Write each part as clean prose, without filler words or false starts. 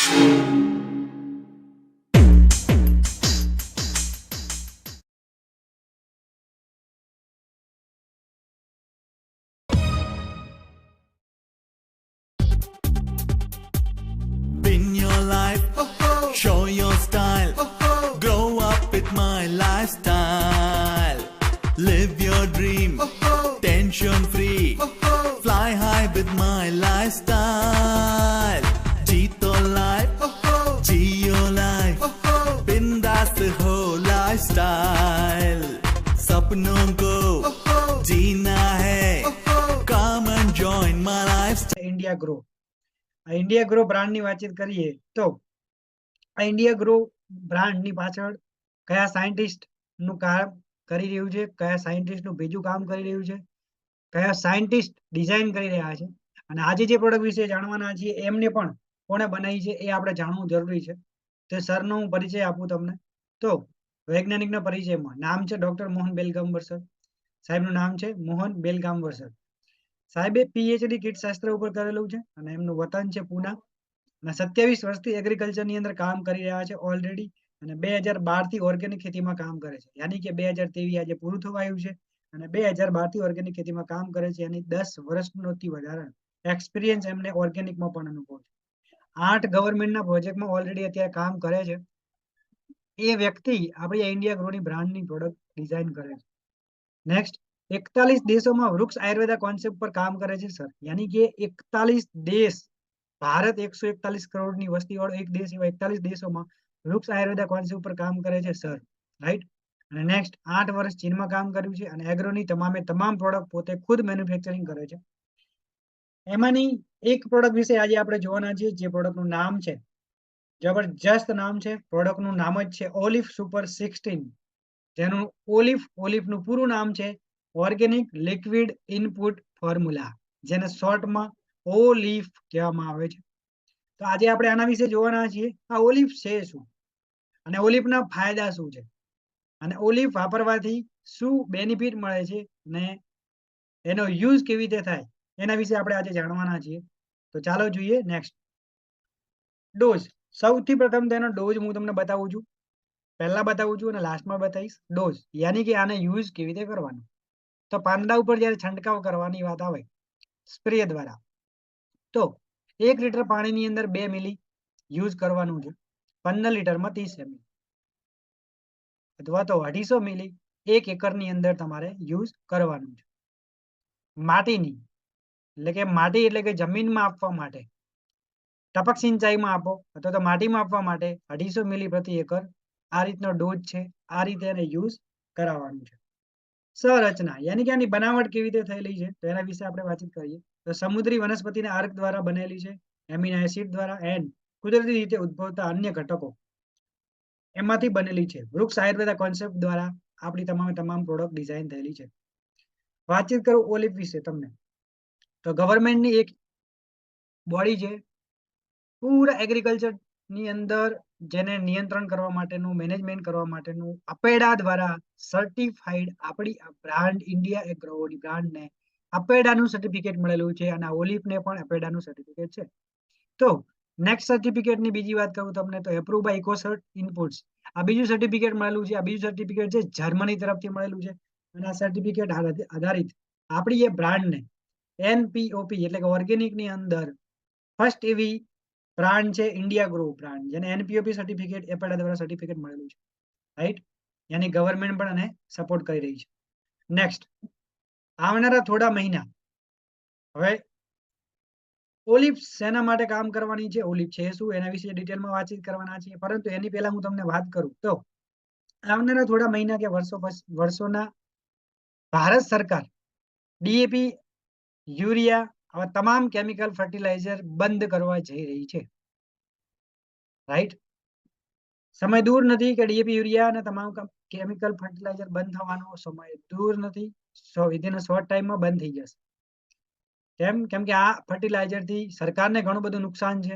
Spin your life, show your style, grow up with my lifestyle. Live your dream, tension free, fly high with my lifestyle. Jeeto life, Geo life, bindaas ho lifestyle. सपनों को जीना है, come and join my lifestyle. India grow, India grow brand ની વાતચીત કરીએ તો આ India grow brand ની પાછળ કયા સાયન્ટિસ્ટ નું કામ કરી રહ્યું છે, કયા સાયન્ટિસ્ટ નું બીજું કામ કરી રહ્યું છે, કયા સાયન્ટિસ્ટ ડિઝાઇન કરી રહ્યા છે, અને આજે જે પ્રોડક્ટ વિશે જાણવાના છીએ એમને પણ કોણે બનાવી છે એ આપણે જાણવું જરૂરી છે. તો સરનો હું પરિચય આપું તમને. તો વૈજ્ઞાનિકના પરિચયમાં નામ છે ડોક્ટર મોહન બેલગામવર સર. સાહેબનું નામ છે મોહન બેલગામવર સર. સાહેબે પીએચડી કીટશાસ્ત્ર ઉપર કરેલું છે અને એમનું વતન છે પૂના. અને 27 વર્ષથી એગ્રીકલ્ચરની અંદર કામ કરી રહ્યા છે ઓલરેડી, અને 2012 થી ઓર્ગેનિક ખેતીમાં કામ કરે છે. યાની કે 2023 આજે પૂરું થવા આવ્યું છે અને 2012 થી ઓર્ગેનિક ખેતીમાં કામ કરે છે. એની 10 વર્ષનોથી વધારે એક્સપિરિયન્સ એમને ઓર્ગેનિકમાં પણ અનુભવ છે. 8 ગવર્મેન્ટના પ્રોજેક્ટમાં ઓલરેડી અત્યારે કામ કરે છે. એ વ્યક્તિ આપણી ઇન્ડિયા ગ્રોની બ્રાન્ડની પ્રોડક્ટ ડિઝાઇન કરે છે. નેક્સ્ટ, 41 દેશોમાં વૃક્ષ આયુર્વેદા કોન્સેપ્ટ પર કામ કરે છે સર. યાની કે 41 દેશ, ભારત 141 કરોડની વસ્તીવાળો એક દેશ, એવા 41 દેશોમાં વૃક્ષ આયુર્વેદા કોન્સેપ્ટ પર કામ કરે છે સર. રાઈટ. અને નેક્સ્ટ, 8 વર્ષ ચીનમાં કામ કર્યું છે અને એગ્રોની તમામ પ્રોડક્ટ પોતે ખુદ મેન્યુફેક્ચરિંગ કરે છે. એમાંની એક પ્રોડક્ટ વિશે આજે આપણે જોવાના છીએ, જે પ્રોડક્ટનું નામ છે, જબરજસ્ત નામ છે, પ્રોડક્ટનું નામ જ છે ઓલિફ સુપર 16, જેનું ઓલિફનું પૂરું નામ છે ઓર્ગેનિક લિક્વિડ ઇનપુટ ફોર્મ્યુલા, જેને શોર્ટમાં ઓલિફ કહેવામાં આવે છે. તો આજે આપણે આના વિશે જોવાના છીએ. આ ઓલિફ છે શું અને ઓલિફના ફાયદા શું છે અને ઓલિફ વાપરવાથી શું બેનિફિટ મળે છે અને એનો યુઝ કેવી રીતે થાય, એના વિશે આપણે આજે જાણવાના છીએ. તો ચાલો જોઈએ. Next, dose. સૌથી પ્રથમ તેનો ડોઝ હું તમને બતાવું છું, પહેલા બતાવું છું અને લાસ્ટમાં બતાવીશ. ડોઝ યાની કે આને યુઝ કેવી રીતે કરવાનો. તો પાંદડા ઉપર જ્યારે છંટકાવ કરવાની વાત આવે સ્પ્રે દ્વારા, તો 1 લીટર પાણીની અંદર 2 મિલી યુઝ કરવાનું છે. 15 લીટરમાં 30 ml, અથવા તો 250 મિલી 1 એકરની અંદર તમારે યુઝ કરવાનું છે. માટીની એટલે કે જમીનમાં આપવા માટે, ટપક સિંચાઈમાં આપો અથવા તો માટીમાં આપવા માટે 250 મિલી પ્રતિ એકર આ રીતનો ડોઝ છે. આ રીતે એને યુઝ કરાવવાનું છે. સંરચના યાની કે આની બનાવટ કેવી રીતે થયેલી છે તો એના વિશે આપણે વાતચીત કરીએ. તો સમુદ્રી વનસ્પતિના અર્ક દ્વારા બનેલી છે, એમિનો એસિડ દ્વારા એન્ડ કુદરતી રીતે ઉદ્ભવતા અન્ય ઘટકો એમાંથી બનેલી છે. વૃક્ષ આયુર્વેદા કોન્સેપ્ટ દ્વારા આપણી તમામ પ્રોડક્ટ ડિઝાઇન થયેલી છે. વાતચીત કરું ઓલિફ વિશે તમને, તો ગવર્મેન્ટની એક બોડી છે પૂરા એગ્રીકલ્ચર ની અંદર, જેને નિયંત્રણ કરવા માટેનું, મેનેજમેન્ટ કરવા માટેનું અપેડા દ્વારા સર્ટિફાઈડ આપણી બ્રાન્ડ ઇન્ડિયા એગ્રોની બ્રાન્ડને અપેડાનું સર્ટિફિકેટ મળેલું છે અને ઓલિફને પણ અપેડાનું સર્ટિફિકેટ છે. તો નેક્સ્ટ સર્ટિફિકેટની બીજી વાત કરું તમને, તો એપ્રુવ બાય ઇકોસર્ટ ઇનપુટ્સ, આ બીજું સર્ટિફિકેટ મળેલું છે. આ બીજું સર્ટિફિકેટ છે જર્મની તરફથી મળેલું છે અને આ સર્ટિફિકેટ આધારિત આપણી એ બ્રાન્ડને એનપીઓપી એટલે કે ઓર્ગેનિકની અંદર ફર્સ્ટ એવી બ્રાન્ડ છે ઇન્ડિયા ગ્રો બ્રાન્ડ, જેને એનપીઓપી સર્ટિફિકેટ એપેડા દ્વારા સર્ટિફિકેટ મળેલું છે. રાઈટ. યાની ગવર્મેન્ટ પણ આને સપોર્ટ કરી રહી છે. નેક્સ્ટ, આવનારા થોડા મહિના, હવે ઓલિફ શેના માટે કામ કરવાની છે, ઓલિફ છે શું, એના વિશે ડિટેલમાં વાતચીત કરવાના છીએ. પરંતુ એની પહેલા હું તમને વાત કરું તો આવનારા થોડા મહિના કે વર્ષોના ભારત સરકાર ડીએપી, યુરિયા, આવા તમામ કેમિકલ ફર્ટિલાઇઝર બંધ કરવા જઈ રહી છે. રાઈટ. સમય દૂર નથી કે ડીએપી, યુરિયા અને તમામ કેમિકલ ફર્ટિલાઇઝર બંધ થવાનો સમય દૂર નથી. વિધિન અ શોર્ટ ટાઈમમાં બંધ થઈ જશે. કેમ કે આ ફર્ટિલાઇઝર થી સરકારને ઘણું બધું નુકસાન છે.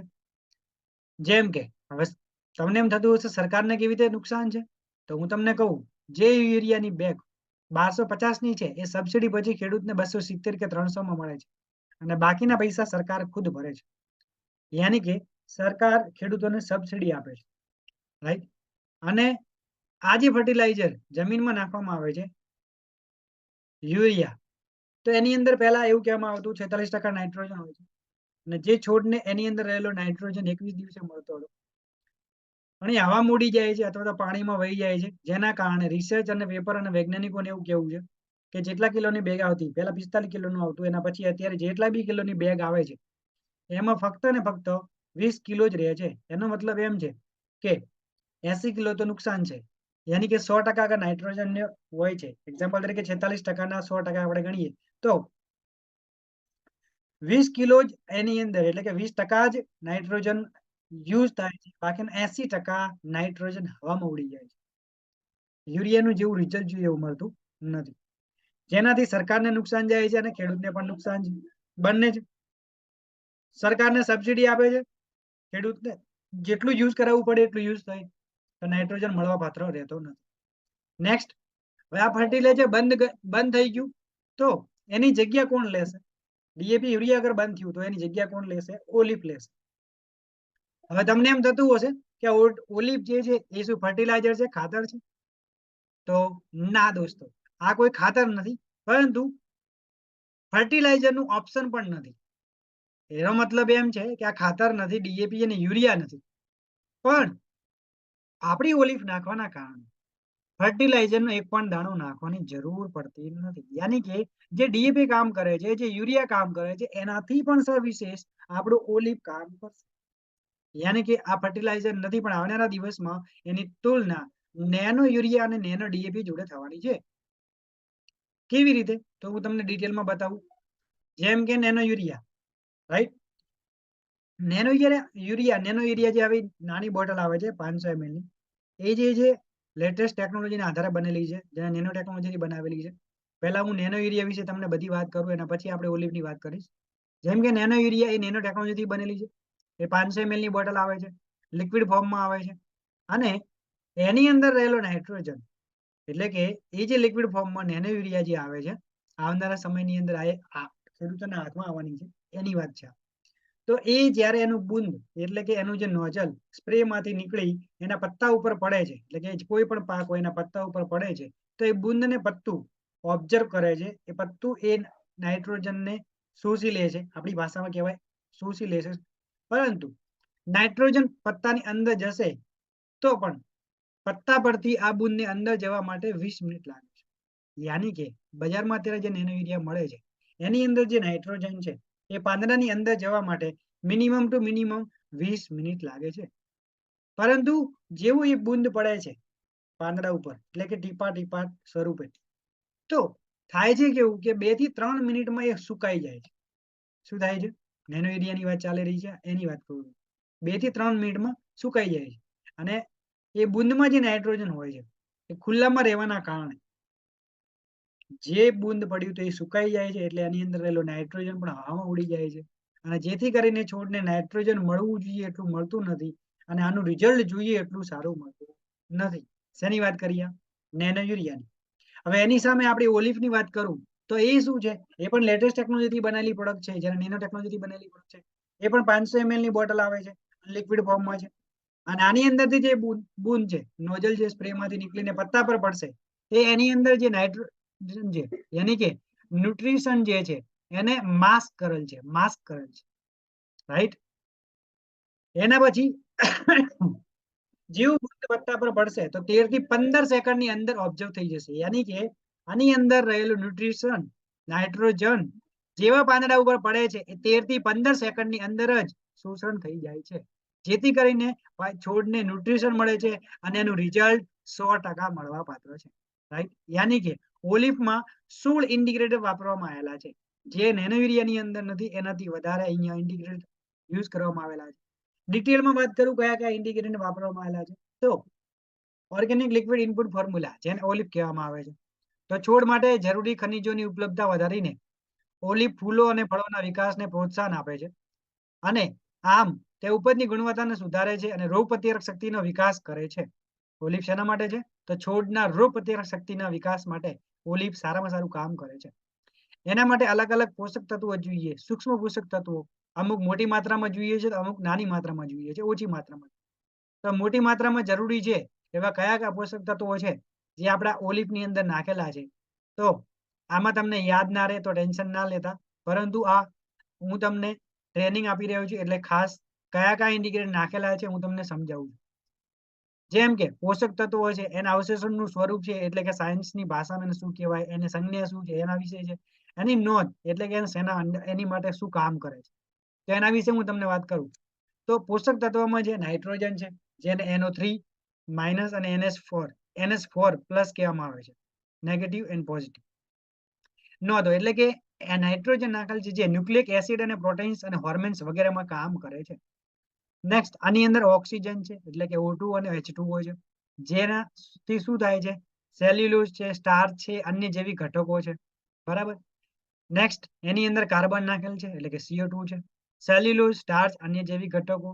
જેમ કે હવે તમને એમ થતું હશે સરકારને કેવી રીતે નુકસાન છે, તો હું તમને કહું, જે યુરિયાની બેગ 1250 ની છે એ સબસિડી પછી ખેડૂતને 270 કે 300 માં મળે છે અને બાકીના પૈસા સરકાર ખુદ ભરે છે. યાની કે સરકાર ખેડૂતોને સબસિડી આપે છે, રાઈટ? અને આ જે ફર્ટિલાઇઝર જમીનમાં નાખવામાં આવે છે, યુરિયા, તો એની અંદર પહેલા એવું કહેવામાં આવતું 46% નાઇટ્રોજન હોય છે અને જે છોડને એની અંદર રહેલો નાઇટ્રોજન 21 દિવસે મળતો હતો. પણ એ હવામાં ઉડી જાય છે અથવા તો પાણીમાં વહી જાય છે, જેના કારણે રિસર્ચ અને પેપર અને વૈજ્ઞાનિકોને એવું કેવું છે કે જેટલા કિલોની બેગ આવતી, પહેલા 45 કિલોનું આવતું, એના પછી અત્યારે જેટલા બી કિલોની બેગ આવે છે, એમાં ફક્ત ને ફક્ત 20 કિલો જ રહે છે. એનો મતલબ એમ છે કે 80 કિલો તો નુકસાન છે. યાની કે 100% અગર નાઇટ્રોજન હોય છે, એક્ઝામ્પલ તરીકે 46%ના 100% આપણે ગણીએ તો 20 કિલો જ એની અંદર, એટલે કે 20% જ નાઇટ્રોજન યુઝ થાય છે, બાકીના 80% નાઇટ્રોજન હવામાં ઉડી જાય છે. યુરિયાનું જેવું રિઝલ્ટ જોઈએ એવું મળતું નથી, જેનાથી સરકારને નુકસાન જાય છે અને ખેડૂતને પણ નુકસાન છે, બંને જ. સરકારને સબસિડી આપે છે, ખેડૂતને જેટલું યુઝ કરાવવું પડે એટલું યુઝ થાય, તો નાઇટ્રોજન મળવા પાત્ર રહેતો નથી. નેક્સ્ટ, હવે આ ફર્ટિલાઇઝર બંધ થઈ ગયું તો એની જગ્યા કોણ લેશે? ડીએપી યુરિયા અગર બંધ થયું તો એની જગ્યા કોણ લેશે? ઓલિફ લેશે. હવે તમને એમ થતું હશે કે ઓલિફ જે છે એ શું ફર્ટિલાઇઝર છે, ખાતર છે? તો ના દોસ્તો, આ કોઈ ખાતર નથી, પરંતુ ફર્ટિલાઇઝરનું ઓપ્શન પણ નથી. એનો મતલબ એમ છે કે આ ખાતર નથી, ડીએપી અને યુરિયા નથી, પણ આપણી ઓલિફ નાખવાના કારણે ફર્ટિલાઇઝરનો એક પણ દાણો નાખવાની જરૂર પડતી નથી. યાની કે જે ડીએપી કામ કરે છે, જે યુરિયા કામ કરે છે, એનાથી પણ સવિશેષ આપણું ઓલિફ કામ કરશે. યાની કે આ ફર્ટિલાઇઝર નથી, પણ આવનારા દિવસમાં એની તુલના નેનો યુરિયા અને નેનો ડીએપી જોડે થવાની છે. કેવી રીતે? તો હું તમને ડિટેલમાં બતાવું. જેમ કે nano urea, right? Nano urea જે આવી નાની બોટલ આવે છે 500 ml ની, એ જે છે લેટેસ્ટ ટેકનોલોજીના આધારે બનેલી છે, જેને નેનો ટેકનોલોજીની બનાવેલી છે. પહેલા હું નેનો યુરિયા વિશે તમને બધી વાત કરું, એના પછી આપણે ઓલિવની વાત કરીશ. જેમ કે નેનો યુરિયા એ નેનો ટેકનોલોજીથી બનેલી છે. એ 500 ml ની બોટલ આવે છે, લિક્વિડ ફોર્મમાં આવે છે, અને એની અંદર રહેલો નાઇટ્રોજન, એટલે કે એ જે લિક્વિડ ફોર્મમાં નેનો યુરિયા જે આવે છે, આવનારા સમયની અંદર આ ખેડૂતોના હાથમાં આવવાની છે, એની વાત છે. તો એ જ્યારે એનું બુંદ, એટલે કે એનું જે નોઝલ સ્પ્રે માંથી નીકળી એના પત્તા ઉપર પડે છે, એટલે કે કોઈ પણ પાક હોય એના પત્તા ઉપર પડે છે, તો એ બુંદને પત્તું ઓબ્ઝર્વ કરે છે. એ પત્તું એ નાઇટ્રોજનને શોષી લે છે, આપણી ભાષામાં કહેવાય શોષી લે છે. પરંતુ નાઇટ્રોજન પત્તાની અંદર જશે તો પણ પત્તા પરથી આ બુંદને અંદર જવા માટે 20 મિનિટ લાગે છે. યાની કે બજારમાં અત્યારે જે નેનો યુરિયા મળે છે, એની અંદર જે નાઇટ્રોજન છે એ પાંદડાની અંદર જવા માટે મિનિમમ ટુ મિનિમમ 20 મિનિટ લાગે છે. પરંતુ જેવું એ બુંદ પડે છે પાંદડા ઉપર, એટલે કે ટીપા ટીપા સ્વરૂપે, તો થાય છે કેવું કે 2 થી 3 મિનિટમાં એ સુકાઈ જાય છે. શું થાય છે? નેનો યુરિયાની વાત ચાલી રહી છે, એની વાત કરું. 2 થી 3 મિનિટમાં સુકાઈ જાય છે. અને એ બુંદમાં જે નાઇટ્રોજન હોય છે એ ખુલ્લામાં રહેવાના કારણે જે બુંદ પડ્યું તો એ સુકાઈ જાય છે, એટલે એની અંદર રહેલો નાઇટ્રોજન પણ હવામાં ઉડી જાય છે. અને જેથી કરીને છોડને નાઇટ્રોજન મળવું જોઈએ એટલું મળતું નથી, અને આનું રિઝલ્ટ જોઈએ એટલું સારું મળતું નથી. શેની વાત કરીએ? નેનો યુરિયાની. હવે એની સામે આપણે ઓલિફની વાત કરું તો એ શું છે? એ પણ લેટેસ્ટ ટેકનોલોજીથી બનેલી પ્રોડક્ટ છે, જ્યારે નેનો ટેકનોલોજીથી બનેલી પ્રોડક્ટ છે. એ પણ 500 ml ની બોટલ આવે છે, લિક્વિડ ફોર્મમાં છે. અને આની અંદરથી જે બુંદ છે, નોઝલ જે સ્પ્રેમાંથી નીકળીને પત્તા પર પડશે, તે એની અંદર જે નાઇટ્રોજન છે, યાની કે ન્યુટ્રિશન જે છે એને માસ્ક કરેલ છે, રાઈટ? એના પછી જેવું બુંદ પત્તા પર પડશે તો 13 થી 15 સેકન્ડની અંદર ઓબ્ઝર્વ થઈ જશે. યાની કે આની અંદર રહેલું ન્યુટ્રિશન, નાઇટ્રોજન જેવા પાંદડા ઉપર પડે છે એ 13 થી 15 સેકન્ડની અંદર જ શોષણ થઈ જાય છે, જેથી કરીને છોડને ન્યુટ્રિશન મળે છે અને એનું રિઝલ્ટ 100% મળવા પાત્ર છે, રાઈટ? યાની કે ઓલિફમાં 16 ઇન્ડિગ્રેટર વાપરવામાં આવેલા છે, જે નેનો યુરિયાની અંદર નથી, એનાથી વધારે અહીંયા ઇન્ડિગ્રેટર યુઝ કરવામાં આવેલા છે. ડિટેલમાં વાત કરું કયા કયા ઇન્ડિગ્રેટર વાપરવામાં આવેલા છે, તો ઓર્ગેનિક લિક્વિડ ઇનપુટ ફોર્મ્યુલા, જેને ઓલિફ કહેવામાં આવે છે, તો છોડ માટે જરૂરી ખનિજોની ઉપલબ્ધતા વધારીને ઓલિફ ફૂલો અને ફળોના વિકાસને પ્રોત્સાહન આપે છે, અને આમ તે ઉપજની ગુણવત્તાને સુધારે છે અને રોગ પ્રતિકારક શક્તિનો વિકાસ કરે છે. ઓલિફ શેના માટે છે? તો છોડના રોગ પ્રતિકારક શક્તિના વિકાસ માટે ઓલિફ સારામાં સારું કામ કરે છે. એના માટે અલગ અલગ પોષક તત્વો જોઈએ, સૂક્ષ્મ પોષક તત્વો, અમુક મોટી માત્રામાં જોઈએ છે, તો અમુક નાની માત્રામાં જોઈએ છે, ઓછી માત્રામાં. તો મોટી માત્રામાં જરૂરી છે એવા કયા પોષક તત્વો છે જે આપણા ઓલિફની અંદર નાખેલા છે? તો આમાં તમને યાદ ના રહે તો ટેન્શન ના લેતા, પરંતુ આ હું તમને ટ્રેનિંગ આપી રહ્યો છું એટલે ખાસ કયા ઇન્ડિકેટર નાખેલા છે હું તમને સમજાવું છું. જેમ કે પોષક તત્વો છે એના અવશેષણનું સ્વરૂપ છે એટલે કે સાયન્સની ભાષામાં એને શું કહેવાય, એની સંજ્ઞા શું છે એના વિશે છે. એની નોંધ એટલે કે શેના એની માટે શું કામ કરે છે, તો એના વિશે હું તમને વાત કરું. તો પોષક તત્વોમાં જે નાઇટ્રોજન છે જેને NO3 માઇનસ અને NS4 પ્લસ કહેવામાં આવે છે, નેગેટિવ એન્ડ પોઝિટિવ. નોંધો એટલે કે આ નાઇટ્રોજન નાખેલ છે જે ન્યુક્લિક એસિડ અને પ્રોટીન્સ અને હોર્મોન્સ વગેરેમાં કામ કરે છે. નેક્સ્ટ આની અંદર ઓક્સિજન છે એટલે કે O2 અને H2O છે, જેનાથી શું થાય છે, સેલ્યુલોઝ છે, સ્ટાર્ચ છે, અન્ય જૈવિક ઘટકો છે. બરાબર. નેક્સ્ટ એની અંદર કાર્બન નાખેલ છે એટલે કે CO2 છે, સેલ્યુલોઝ, સ્ટાર્ચ, અન્ય જૈવિક ઘટકો,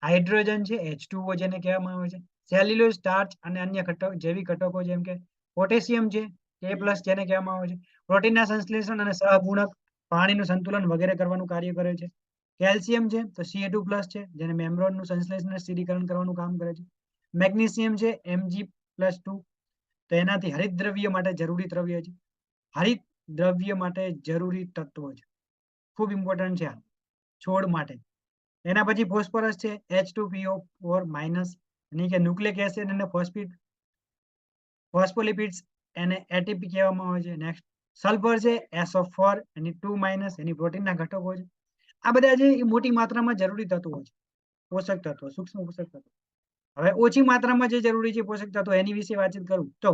હાઇડ્રોજન છે H2O જેને કહેવામાં આવે છે, સેલ્યુલોઝ, સ્ટાર્ચ અને અન્ય જૈવિક ઘટકો જેમ કે પોટેશિયમ છે K+ જેને કહેવામાં આવે છે, પ્રોટીનના સંશ્લેષણ અને સહગુણક, પાણીનું સંતુલન વગેરે કરવાનું કાર્ય કરે છે. કેલ્શિયમ છે તો Ca2+ છે જેને મેમ્બ્રેનનું સંશ્લેષણ અને સ્થિરીકરણ કરવાનું કામ કરે છે. મેગ્નેશિયમ છે Mg+2, તો એનાથી હરિત દ્રવ્ય માટે જરૂરી દ્રવ્ય છે, હરિત દ્રવ્ય માટે જરૂરી તત્વો છે. ખૂબ ઇમ્પોર્ટન્ટ છે આ છોડ માટે. એના પછી ફોસ્ફરસ છે H2PO4- એની કે ન્યુક્લિક એસિડ અને ફોસ્ફોલિપિડ્સ એને એટીપી કહેવામાં આવે છે. નેક્સ્ટ સલ્ફર છે SO4 એની 2- એની પ્રોટીનના ઘટકો છે. આ બધા છે એ મોટી માત્રામાં જરૂરી તત્વો છે, પોષક તત્વો, સૂક્ષ્મ પોષક તત્વો. હવે ઓછી માત્રામાં જે જરૂરી છે પોષક તત્વો એની વિશે વાતચીત કરું તો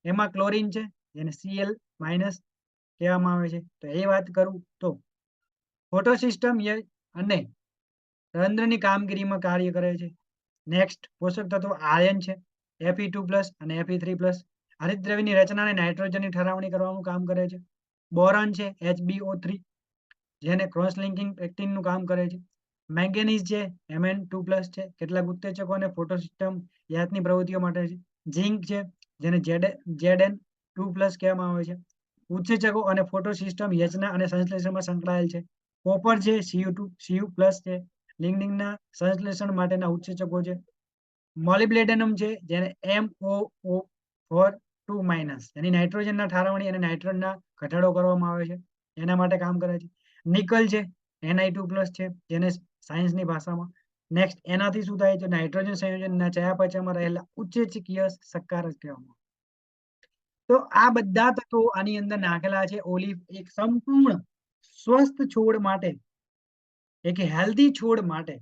એમાં ક્લોરીન છે જેને Cl- કહેવામાં આવે છે, તો એ વાત કરું તો ફોટોસિસ્ટમ અને રંધ્રની કામગીરીમાં કાર્ય કરે છે. નેક્સ્ટ પોષક તત્વો આયર્ન છે Fe2+ અને Fe3+, હરિતદ્રવ્યની રચના અને નાઇટ્રોજનની ઠરાવણી કરવાનું કામ કરે છે. બોરોન છે HbO3 જેને ક્રોસ લિંકિંગ પેક્ટિનનું કામ કરે છે. મેંગેનીઝ છે Mn2+ છે, કેટલાક ઉત્તેજકો અને ફોટોસિસ્ટમ યાતની પ્રવૃત્તિઓ માટે છે. ઝિંક છે જેને Zn2+ કહેવામાં આવે છે, ઉત્સેચકો અને ફોટોસિસ્ટમ યચના અને સંશ્લેષણમાં સંકળાયેલ છે. કોપર છે Cu+ છે, લિગ્નિનના સંશ્લેષણ માટેના ઉત્સેચકો છે. મોલિબ્ડેનમ છે જેને MoO4 2- એની નાઇટ્રોજનના ઠારવણી અને નાઇટ્રોજનના ઘટાડો કરવામાં આવે છે, એના માટે કામ કરે છે. નિકલ છે Ni2+ છે જેને સાયન્સની ભાષામાં. નેક્સ્ટ એનાથી શું થાય છે, નાઇટ્રોજન સંયોજનના ચયાપચયમાં રહેલા ઉત્સેચકીય સકારક કહેવામાં. તો આ બધા તત્વો આની અંદર નાખેલા છે. ઓલિવ એક સંપૂર્ણ સ્વસ્થ છોડ માટે, એક હેલ્ધી છોડ માટે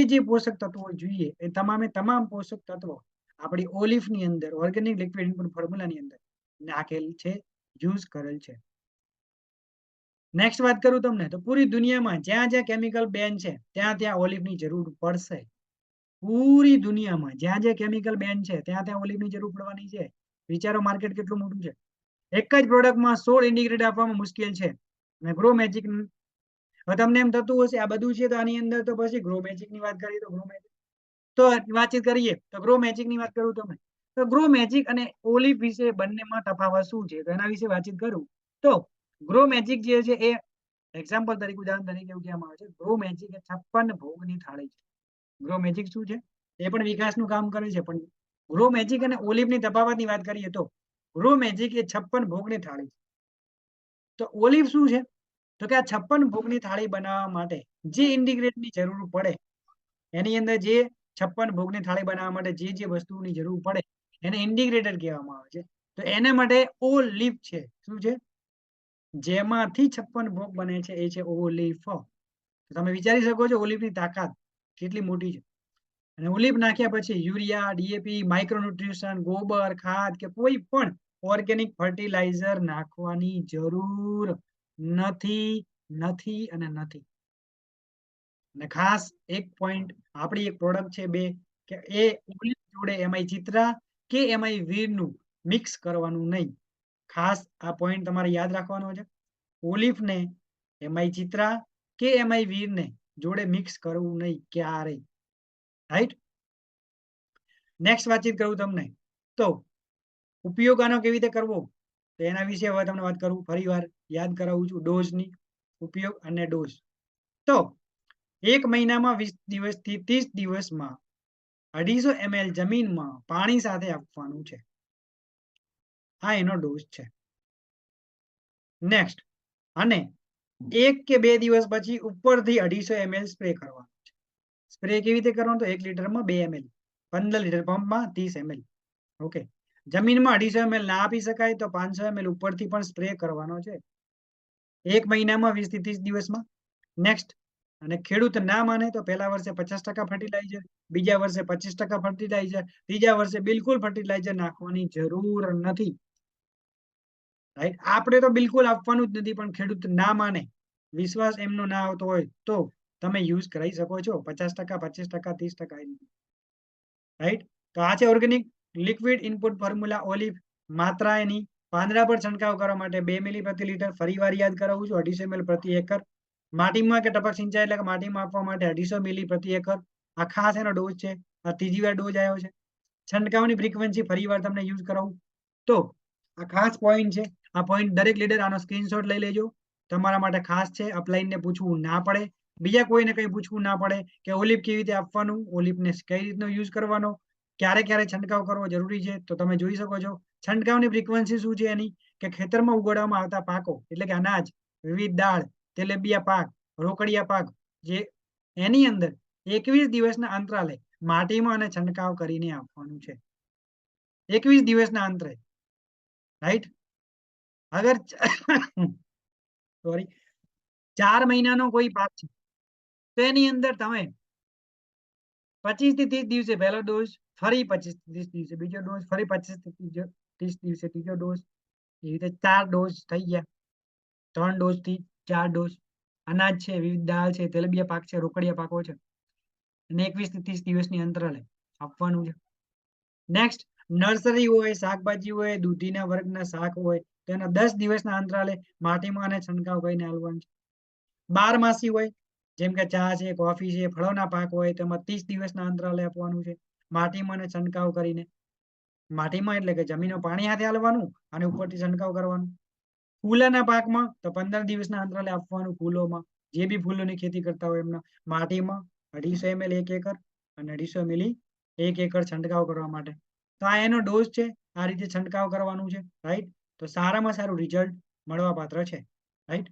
જે પોષક તત્વો જોઈએ એ તમામે તમામ પોષક તત્વો આપણી ઓલિફની અંદર ઓર્ગેનિક લિક્વિડ ઇનપુટ ફોર્મ્યુલાની અંદર નાખેલ છે, યુઝ કરેલ છે. નેક્સ્ટ વાત કરું તમને તો પૂરી દુનિયામાં જ્યાં જ્યાં કેમિકલ બેન છે ત્યાં ત્યાં ઓલિવની જરૂર પડશે. પૂરી દુનિયામાં જ્યાં જ્યાં કેમિકલ બેન છે ત્યાં ત્યાં ઓલિવની જરૂર પડવાની છે. વિચારો માર્કેટ કેટલું મોટું છે. એક જ પ્રોડક્ટમાં 16 ઇન્ડિગ્રેડ આપવામાં મુશ્કેલ છે. અને ગ્રો મેજિક, હવે તમને એમ થતું હશે આ બધું છે તો આની અંદર તો પછી ગ્રો મેજિક ની વાત કરીએ તો ગ્રો મેજિક તો વાતચીત કરીએ તો ગ્રો મેજિક ની વાત કરું તમે તો ગ્રો મેજિક અને ઓલિવ વિશે બંનેમાં તફાવત શું છે તો એના વિશે વાતચીત કરું તો ગ્રો મેજિક જે છે એ એક્ઝામ્પલ તરીકે ઉદાહરણ તરીકે એવું કહેવામાં આવે છે, ગ્રો મેજિક એ 56 ભોગની થાળી છે. ગ્રો મેજિક શું છે, એ પણ વિકાસનું કામ કરે છે, પણ ગ્રો મેજિક અને ઓલિવની તફાવતની વાત કરીએ તો ગ્રો મેજિક એ 56 ભોગની થાળી છે. તો ઓલિવ શું છે, તો કે આ 56 ભોગની થાળી બનાવવા માટે જે ઇન્ડિગ્રેડની જરૂર પડે, એની અંદર જે 56 ભોગની થાળી બનાવવા માટે જે વસ્તુની જરૂર પડે એને ઇન્ડિગ્રેટર કહેવામાં આવે છે. તો એના માટે ઓલિવ છે, શું છે, જેમાંથી 56 ભોગ બને છે એ છે ઓલિવ. તો તમે વિચારી શકો છો ઓલિવની તાકાત કેટલી મોટી છે. અને ઓલિવ નાખ્યા પછી યુરિયા, ડીએપી, માઇક્રોન્યુટ્રિશન, ગોબર ખાદ કે કોઈ પણ ઓર્ગેનિક ફર્ટિલાઇઝર નાખવાની જરૂર નથી નથી અને નથી. અને ખાસ એક પોઈન્ટ, આપણી એક પ્રોડક્ટ છે બે કે એ ઓલિવ જોડે એમાંય ચિત્રા કે એમાંય વીરનું મિક્સ કરવાનું નહીં. ખાસ આ પોઈન્ટ તમારે યાદ રાખવાનો છે. ઓલિવને એમાંય ચિત્રા કે એમાંય વીરને જોડે મિક્સ કરવું નહીં ક્યારેય. રાઈટ. નેક્સ્ટ વાતચીત કરું તમને તો ઉપયોગ આનો કેવી રીતે કરવો તો એના વિશે હવે તમને વાત કરું. ફરી વાર યાદ કરાવું છું ડોઝની ઉપયોગ અને ડોઝ. તો 1 મહિનામાં 20 દિવસથી 30 દિવસમાં 250 ml જમીનમાં પાણી સાથે આપવાનું છે. આ એનો ડોઝ છે. નેક્સ્ટ, અને 1 કે 2 દિવસ પછી ઉપરથી 250 ml સ્પ્રે કરવાનો છે. સ્પ્રે કેવી રીતે કરવાનો? તો 1 લીટરમાં 2 ml, 15 લીટર પંપમાં 30 ml. ઓકે, જમીનમાં 250 ml ના આપી શકાય તો 500 ml ઉપરથી પણ સ્પ્રે કરવાનો છે 1 મહિનામાં 20 થી 30 દિવસમાં. નેક્સ્ટ, અને ખેડૂત ના માને તો પહેલા વર્ષે 50% ફર્ટિલાઇઝર, બીજા વર્ષે 25% ફર્ટિલાઇઝર, ત્રીજા વર્ષે બિલકુલ ફર્ટિલાઇઝર નાખવાની જરૂર નથી. રાઈટ, આપણે તો બિલકુલ આપવાનું જ નથી, પણ ખેડૂત ના માને, વિશ્વાસ એમનો ના આવતો હોય તો તમે યુઝ કરી શકો છો 50%, 25%, 30%. રાઈટ, તો આ છે organic liquid input formula olive. માત્રા એની: પાંદડા પર છંટકાવ કરવા માટે 2 મિલી પ્રતિ લીટર. ફરી વાર યાદ કરાવું છું, 250 ml પ્રતિ એકર. માટીમાં કે ટપક સિંચાઈ એટલે કે માટીમાં આપવા માટે 250 મિલી પ્રતિ એકર. આ ખાસ એનો ડોઝ છે. આ ત્રીજી વાર ડોઝ આવ્યો છે. છંટકાવની ફ્રીક્વન્સી ફરી વાર તમને યુઝ કરાવું તો આ ખાસ પોઈન્ટ છે. આ પોઈન્ટ દરેક લીડર આનો સ્ક્રીનશોટ લઈ લેજો. તમારા માટે ખાસ છે. અપલાઈનને પૂછવું ના પડે, બીજા કોઈને કંઈ પૂછવું ના પડે કે ઓલિવ કેવી રીતે આપવાનું, ઓલિવને કઈ રીતનો યુઝ કરવાનો, ક્યારે ક્યારે છંટકાવ કરવો જરૂરી છે. તો તમે જોઈ શકો છો છંટકાવની ફ્રીક્વન્સી શું છે એની, કે ખેતરમાં ઉગાડવામાં આવતા પાકો એટલે કે અનાજ, વિવિધ દાળ, તેલીબિયા પાક, રોકડિયા પાક, જે એની અંદર 21 દિવસના અંતરાલે માટીમાં અને છંટકાવ કરીને આપવાનું છે. 21 દિવસના અંતરે. રાઈટ, અગર સોરી 4 મહિનાનો કોઈ પાક છે તો એની અંદર તમે 25 થી 30 દિવસે પહેલો ડોઝ, ફરી 25 થી 30 દિવસે બીજો ડોઝ, ફરી 25 થી 30 દિવસે ત્રીજો ડોઝ, એ રીતે 4 ડોઝ થઈ ગયા. 3 ડોઝ થી 4 ડોઝ. અનાજ છે, વિવિધ દાળ છે, તેલીબિયા પાક છે, રોકડિયા પાકો છે, અને 21 થી 30 દિવસની અંતરાલે આપવાનું છે. નેક્સ્ટ, નર્સરી હોય, શાકભાજી હોય, દૂધીના વર્ગના શાક હોય તો એના 10 દિવસના અંતરાલે માટીમાં અને છંટકાવ કરીને આપવાનું છે. બારમાસી હોય, જેમ કે ચા છે, કોફી છે, ફળોના પાક હોય તેમાં 30 દિવસના અંતરાલે આપવાનું છે માટીમાં અને છંટકાવ કરીને. માટીમાં એટલે કે જમીનમાં પાણી હાથે હાલવાનું અને ઉપરથી છંટકાવ કરવાનું. ફૂલોના પાકમાં તો 15 દિવસના અંતરાલે આપવાનું. ફૂલોમાં જે બી ફૂલોની ખેતી કરતા હોય એમના માટીમાં 250 ml 1 એકર અને 250 મિલી 1 એકર છંટકાવ કરવા માટે. તો આ એનો ડોઝ છે. આ રીતે છંટકાવ કરવાનું છે. રાઈટ, તો સારામાં સારું રિઝલ્ટ મળવા પાત્ર છે. રાઈટ,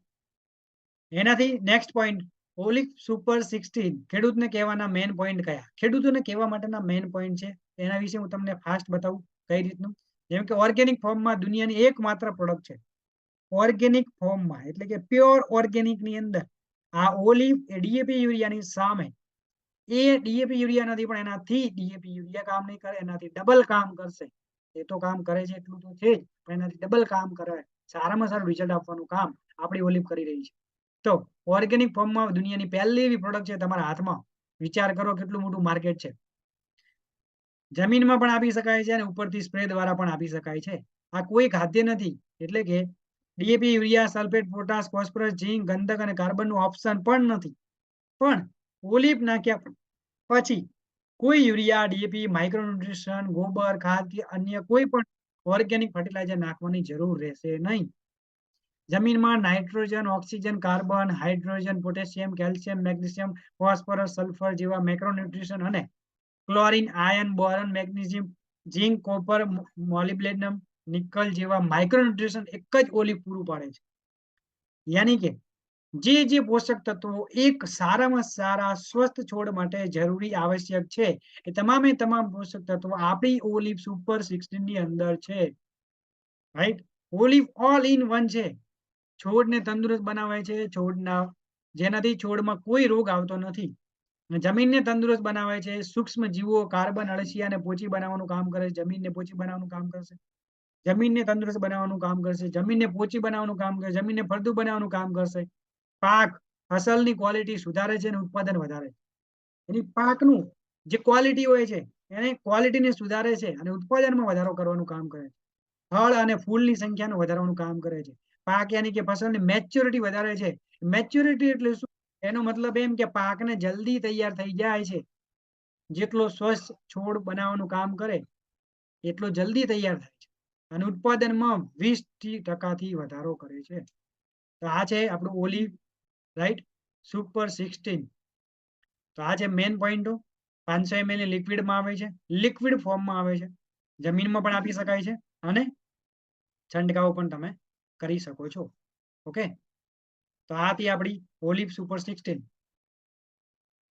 એનાથી નેક્સ્ટ પોઈન્ટ, ઓલિવ સુપર 16 ખેડૂતને કહેવાના મેઇન પોઈન્ટ કયા, ખેડૂતોને કહેવા માટેના મેઇન પોઈન્ટ છે એના વિશે હું તમને ફાસ્ટ બતાવું કઈ રીતનું. જેમ કે ઓર્ગેનિક ફોર્મમાં દુનિયાની એકમાત્ર પ્રોડક્ટ છે ઓર્ગેનિક ફોર્મમાં, એટલે કે પ્યોર ઓર્ગેનિક ની અંદર આ ઓલિવ એ ડીએપી યુરિયાની સામે, એ ડીએપી યુરિયા નથી પણ એનાથી ડીએપી યુરિયા કામ નહીં કરે, એનાથી ડબલ કામ કરશે. એ તો કામ કરે છે એટલું તો છે જ, પણ એનાથી ડબલ કામ કરે, સારામાં સારું રિઝલ્ટ આપવાનું કામ આપણી ઓલિવ કરી રહી છે. તો ઓર્ગેનિક ફોર્મમાં દુનિયાની પહેલી એવી પ્રોડક્ટ છે તમારા હાથમાં. વિચાર કરો કેટલું મોટું માર્કેટ છે. જમીનમાં પણ આપી શકાય છે અને ઉપરથી સ્પ્રે દ્વારા પણ આપી શકાય છે. આ કોઈ ખાદ્ય નથી, એટલે કે DAP, urea, sulphate, potash, phosphorus, zinc, ગંધક અને કાર્બનનું ઓપ્શન પણ નથી. પણ ઓલિવ નાખ્યા પછી કોઈ યુરિયા, ડીએપી, માઇક્રોન્યુટ્રિશન, ગોબર ખાદ કે અન્ય કોઈ પણ ઓર્ગેનિક ફર્ટિલાઇઝર નાખવાની જરૂર રહેશે નહીં. જમીનમાં nitrogen, oxygen, carbon, hydrogen, potassium, calcium, magnesium, phosphorus, sulphur જેવા મેક્રોન્યુટ્રિશન અને ક્લોરીન, આયર્ન, બોરોન, મેગ્નેશિયમ, ઝીંક, કોપર, મોલિબ્ડેનમ, નિકલ જેવા માઇક્રોન્યુટ્રિશન એક જ ઓલિવ પૂરું પાડે છે. યાની કે જે પોષક તત્વો એક સારામાં સારા સ્વસ્થ છોડ માટે જરૂરી આવશ્યક છે એ તમામે તમામ પોષક તત્વો આપણી ઓલિવ સુપર 16 ની અંદર છે. Right, olive all in one છે. છોડને તંદુરસ્ત બનાવે છે, છોડના જેનાથી છોડમાં કોઈ રોગ આવતો નથી. જમીનને તંદુરસ્ત બનાવે છે, સૂક્ષ્મ જીવો, કાર્બન, અળસિયાને પોચી બનાવવાનું કામ કરે છે, જમીનને પોચી બનાવવાનું કામ કરશે. જમીનને તંદુરસ્ત બનાવવાનું કામ કરશે, જમીનને પોચી બનાવવાનું કામ કરશે, જમીનને ફળદ્રુપ બનાવવાનું કામ કરશે. પાક ફસલની ક્વોલિટી સુધારે છે અને ઉત્પાદન વધારે છે. એની પાકનું જે ક્વોલિટી હોય છે એને ક્વોલિટીને સુધારે છે અને ઉત્પાદનમાં વધારો કરવાનું કામ કરે છે. ફળ અને ફૂલની સંખ્યાનું વધારવાનું કામ કરે છે. પાક યાની કે ફસલની મેચ્યોરિટી વધારે છે. મેચ્યોરિટી એટલે શું? એનો મતલબ એમ કે પાકને જલ્દી તૈયાર થઈ જાય છે. જેટલો સ્વસ્થ છોડ બનાવવાનું કામ કરે એટલો જલ્દી તૈયાર થાય છે અને ઉત્પાદનમાં 20% વધારો કરે છે. તો આ છે આપણું ઓલિવ. રાઈટ, સુપર 16 તો આ છે મેઇન પોઈન્ટો 500 ml લિક્વિડમાં આવે છે, લિક્વિડ ફોર્મમાં આવે છે, જમીનમાં પણ આપી શકાય છે અને છંટકાવ પણ તમે કરી શકો છો. ઓકે, તો આ હતી આપણી ઓલિવ સુપર 16.